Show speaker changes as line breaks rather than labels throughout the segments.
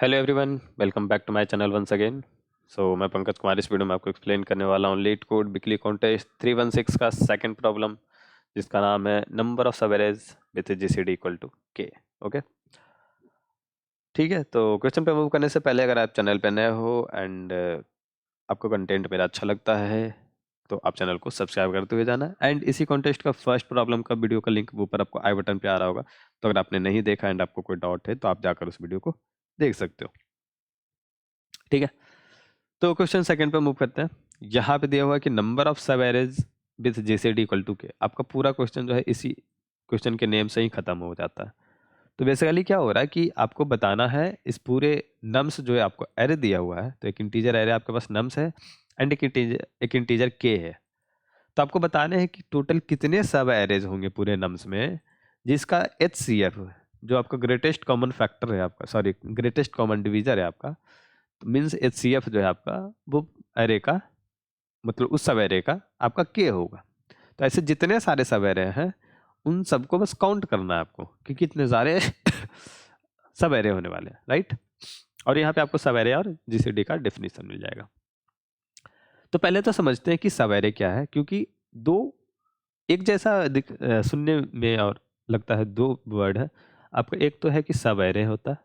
Hello everyone, welcome back to my channel once again. मैं पंकज कुमार इस video में आपको एक्सप्लेन करने वाला हूँ लीड कोड बिकली कॉन्टेस्ट 316 का सेकंड प्रॉब्लम, जिसका नाम है number of subarrays with GCD equal to K. Okay, ठीक है। तो क्वेश्चन पे मूव करने से पहले अगर आप चैनल पे नए हो एंड आपको कंटेंट मेरा अच्छा लगता है तो आप चैनल को सब्सक्राइब करते हुए जाना। एंड इसी कॉन्टेस्ट का फर्स्ट प्रॉब्लम का वीडियो का लिंक ऊपर आपको आई बटन पे आ रहा होगा, तो अगर आपने नहीं देखा एंड आपको कोई डाउट है तो आप जाकर उस वीडियो को देख सकते हो। ठीक है, तो क्वेश्चन सेकंड पे मूव करते हैं। यहाँ पे दिया हुआ है कि number of subarrays with GCD equal to K. आपका पूरा क्वेश्चन जो है इसी क्वेश्चन के नेम से ही खत्म हो जाता है। तो बेसिकली क्या हो रहा है कि आपको बताना है इस पूरे नम्स जो है, आपको एरे दिया हुआ है, तो एक इंटीजर एरे आपके पास नम्स है एंड एक इंटीजर के है। तो आपको बताने हैं कि टोटल कितने सब एरेज होंगे पूरे नम्स में, जिसका एचसीएफ जो आपका ग्रेटेस्ट कॉमन फैक्टर है, आपका सॉरी ग्रेटेस्ट कॉमन डिवीजर है आपका, तो मीन्स एचसीएफ जो है आपका वो एरे का मतलब उस सब एरे का आपका के होगा। तो ऐसे जितने सारे सब एरे हैं उन सबको बस काउंट करना है आपको कि कितने सारे सब एरे होने वाले हैं, राइट। और यहाँ पे आपको सब एरे और जीसीडी का डेफिनेशन मिल जाएगा। तो पहले तो समझते हैं कि सब एरे क्या है, क्योंकि दो एक जैसा सुनने में और लगता है, दो वर्ड है आपका। एक तो है कि सब एरे होता है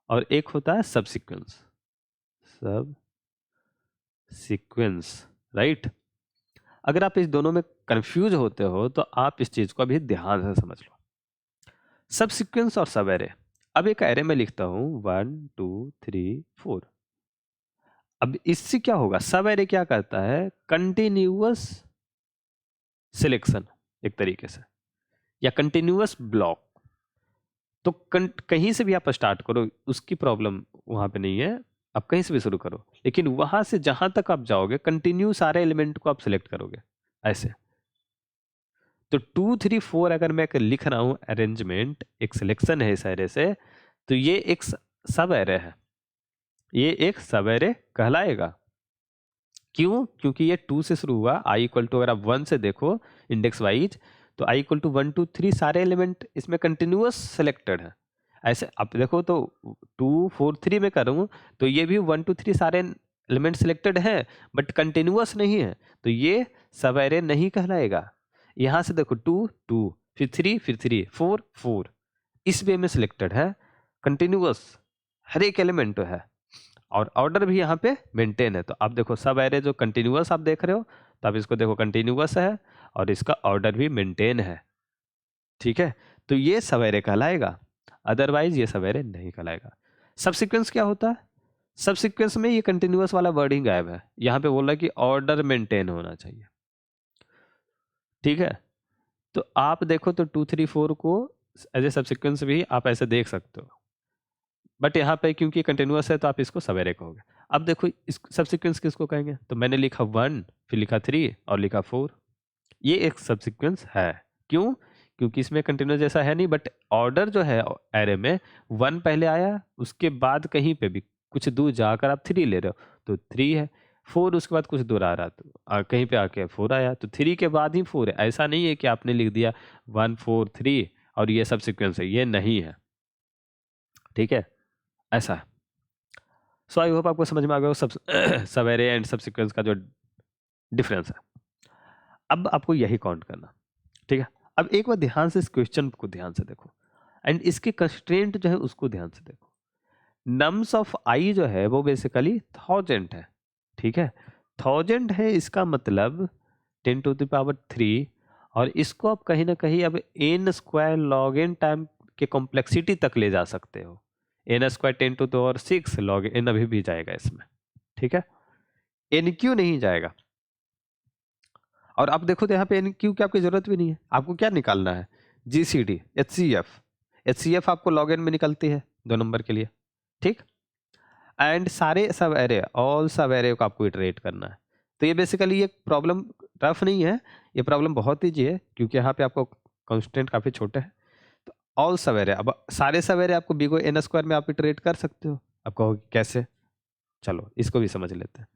और एक होता है सब सीक्वेंस। सब सीक्वेंस, राइट। अगर आप इस दोनों में कंफ्यूज होते हो तो आप इस चीज को अभी ध्यान से समझ लो। सब सीक्वेंस और सब एरे। अब एक एरे में लिखता हूं 1 2 3 4। अब इससे क्या होगा, सब एरे क्या करता है, कंटिन्यूअस सिलेक्शन एक तरीके से, या कंटिन्यूअस ब्लॉक। तो कहीं से भी आप स्टार्ट करो, उसकी प्रॉब्लम वहां पे नहीं है। आप कहीं से भी शुरू करो, लेकिन वहां से जहां तक आप जाओगे कंटिन्यू सारे एलिमेंट को आप सिलेक्ट करोगे ऐसे। तो 2 3 4 अगर मैं लिख रहा हूं अरेंजमेंट, एक सिलेक्शन है इस एरे से, तो ये एक सब एरे है, ये एक सब एरे कहलाएगा। क्यों? क्योंकि ये 2 से शुरू हुआ, आई इक्वल टू, अगर आप 1 से देखो इंडेक्स वाइज, तो आई इक्वल टू 1 2 3 सारे एलिमेंट इसमें कंटिन्यूअस सिलेक्टेड है। ऐसे आप देखो तो 2 4 3 में करूँ तो ये भी 1 2 3 सारे एलिमेंट सिलेक्टेड हैं, बट कंटिन्यूअस नहीं है, तो ये सब एरे नहीं कहलाएगा। यहां से देखो 2 2 फिर 3 फिर 3 4 4, इस वे में सिलेक्टेड है, कंटिन्यूअस हर एक एलिमेंट है, और ऑर्डर भी यहाँ पे मेंटेन है। तो आप देखो सब एरे जो कंटिन्यूअस आप देख रहे हो, तो आप इसको देखो कंटिन्यूअस है और इसका ऑर्डर भी मेंटेन है, ठीक है। तो ये सब एरे कहलाएगा, अदरवाइज ये सब एरे नहीं कहलाएगा। सब सीक्वेंस क्या होता है, सब सीक्वेंस में ये कंटिन्यूअस वाला वर्डिंग गायब है, यहाँ पे बोल रहा है कि ऑर्डर मेंटेन होना चाहिए, ठीक है। तो आप देखो तो 2 3 4 को एज ए सब सीक्वेंस भी आप ऐसे देख सकते हो, बट यहाँ पे क्योंकि कंटिन्यूअस है तो आप इसको सवेरे कहोगे। अब देखो इस सब सीक्वेंस किसको कहेंगे, तो मैंने लिखा 1 फिर लिखा 3 और लिखा 4, ये एक सब सीक्वेंस है। क्यों? क्योंकि इसमें कंटिन्यूअस जैसा है नहीं, बट ऑर्डर जो है एरे में 1 पहले आया, उसके बाद कहीं पे भी कुछ दूर जाकर आप 3 ले रहे हो तो 3 है, 4 उसके बाद कुछ दूर आ रहा तो कहीं पे आके 4 आया, तो 3 के बाद ही 4 है। ऐसा नहीं है कि आपने लिख दिया 1 4 3 और ये सब सीक्वेंस है, ये नहीं है, ठीक है, ऐसा है। सो आई होप आपको समझ में आ गया सब सब एरे एंड सब सीक्वेंस का जो डिफरेंस है। अब आपको यही काउंट करना, ठीक है। अब एक बार ध्यान से इस क्वेश्चन को ध्यान से देखो एंड इसके कंस्ट्रेंट जो है उसको ध्यान से देखो। नम्स ऑफ आई जो है वो बेसिकली 1000 है, ठीक है। 1000 है, इसका मतलब 10⁻³ और इसको आप कहीं ना कहीं अब n square log n time के कॉम्प्लेक्सिटी तक ले जा सकते हो। n स्क्वायर 10⁻⁶ लॉग n अभी भी जाएगा इसमें, ठीक है, एन क्यू नहीं जाएगा। और अब देखो तो यहाँ पे एन क्यू की आपकी जरूरत भी नहीं है, आपको क्या निकालना है, जीसीडी एचसीएफ। एचसीएफ आपको लॉग एन में निकलती है 2 नंबर के लिए, ठीक। एंड सारे सब एरे, ऑल सब एरे को आपको इटरेट करना है। तो ये बेसिकली ये प्रॉब्लम टफ नहीं है, ये प्रॉब्लम बहुत ईजी है, क्योंकि यहाँ पे आपको कॉन्स्टेंट काफी छोटे हैं। तो ऑल सब एरे, अब सारे सब एरे आपको बिगो एन स्क्वायर में आप इटरेट कर सकते हो। आप कहोगे कैसे, चलो इसको भी समझ लेते हैं।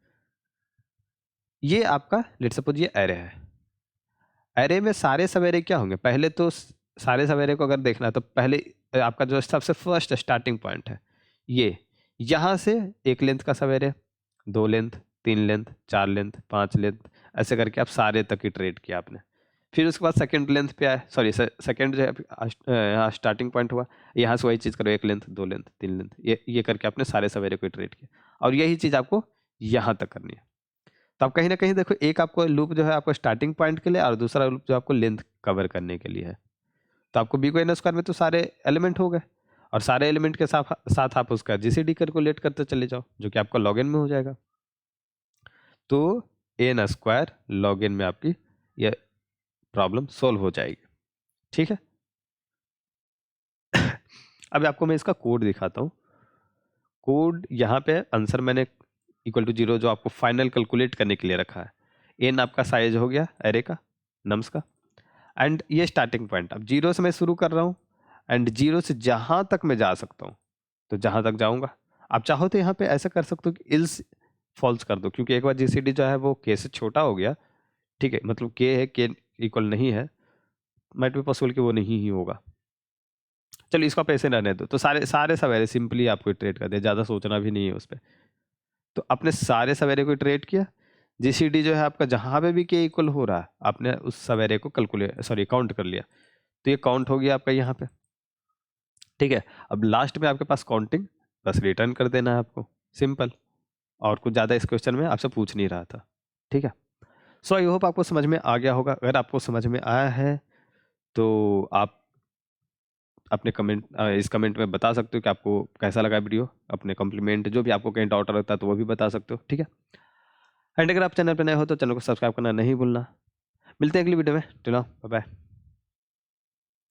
ये आपका लेट्स सपोज ये एरे है, एरे में सारे सवेरे क्या होंगे, पहले तो सारे सवेरे को अगर देखना है तो पहले आपका जो सबसे फर्स्ट स्टार्टिंग पॉइंट है ये यहाँ से एक लेंथ का सब array, 2 length, 3 length, 4 length, 5 length, ऐसे करके आप सारे तक इटरेट किया आपने। फिर उसके बाद सेकंड लेंथ पे आए, सॉरी सेकंड जो है यहाँ स्टार्टिंग पॉइंट हुआ, यहाँ से वही चीज़ करो, 1 लेंथ, 2 लेंथ, 3 लेंथ, ये करके आपने सारे सवेरे को इटरेट किया और यही चीज़ आपको यहाँ तक करनी है। तो आप कहीं ना कहीं देखो, एक आपको लूप जो है आपको स्टार्टिंग पॉइंट के लिए और दूसरा लूप जो आपको लेंथ कवर करने के लिए है। तो आपको बी को एन स्क्वायर में तो सारे एलिमेंट हो गए और सारे एलिमेंट के साथ साथ आप उसका जीसीडी कैलकुलेट करते चले जाओ, जो कि आपका लॉग एन में हो जाएगा। तो एन स्क्वायर लॉग एन में आपकी ये प्रॉब्लम सोल्व हो जाएगी। ठीक है। अब आपको मैं इसका कोड दिखाता हूँ। कोड यहाँ पे आंसर मैंने इक्वल टू 0 जो आपको फाइनल कैलकुलेट करने के लिए रखा है। एन आपका साइज हो गया एरे का, नम्स का, एंड ये स्टार्टिंग पॉइंट अब 0 से मैं शुरू कर रहा हूँ एंड 0 से जहाँ तक मैं जा सकता हूँ तो जहाँ तक जाऊँगा। आप चाहो तो यहाँ पे ऐसा कर सकते हो कि इल्स फॉल्स कर दो, क्योंकि एक बार जीसीडी जो है वो के से छोटा हो गया, ठीक है, मतलब के है, के इक्वल नहीं है, माइट बी पॉसिबल कि वो नहीं ही होगा। चलिए इसको आप ऐसे रहने दो। तो सारे सारे सवेरे सिंपली आपको इटरेट कर दिया, ज़्यादा सोचना भी नहीं है उस पर। तो आपने सारे सवेरे को इटरेट किया, जीसीडी जो है आपका जहाँ पे भी के इक्वल हो रहा है आपने उस सवेरे को काउंट कर लिया। तो ये काउंट हो गया आपका यहाँ पे, ठीक है। अब लास्ट में आपके पास काउंटिंग, बस रिटर्न कर देना है आपको, सिंपल। और कुछ ज़्यादा इस क्वेश्चन में आपसे पूछ नहीं रहा था, ठीक है। सो आई होप आपको समझ में आ गया होगा। अगर आपको समझ में आया है तो आप अपने कमेंट इस कमेंट में बता सकते हो कि आपको कैसा लगा वीडियो। अपने कॉम्प्लीमेंट जो भी आपको कहीं डाउट रहता है तो वो भी बता सकते हो, ठीक है। एंड अगर आप चैनल पर नए हो तो चैनल को सब्सक्राइब करना नहीं भूलना। मिलते हैं अगली वीडियो में, टिल नाउ बाय बाय।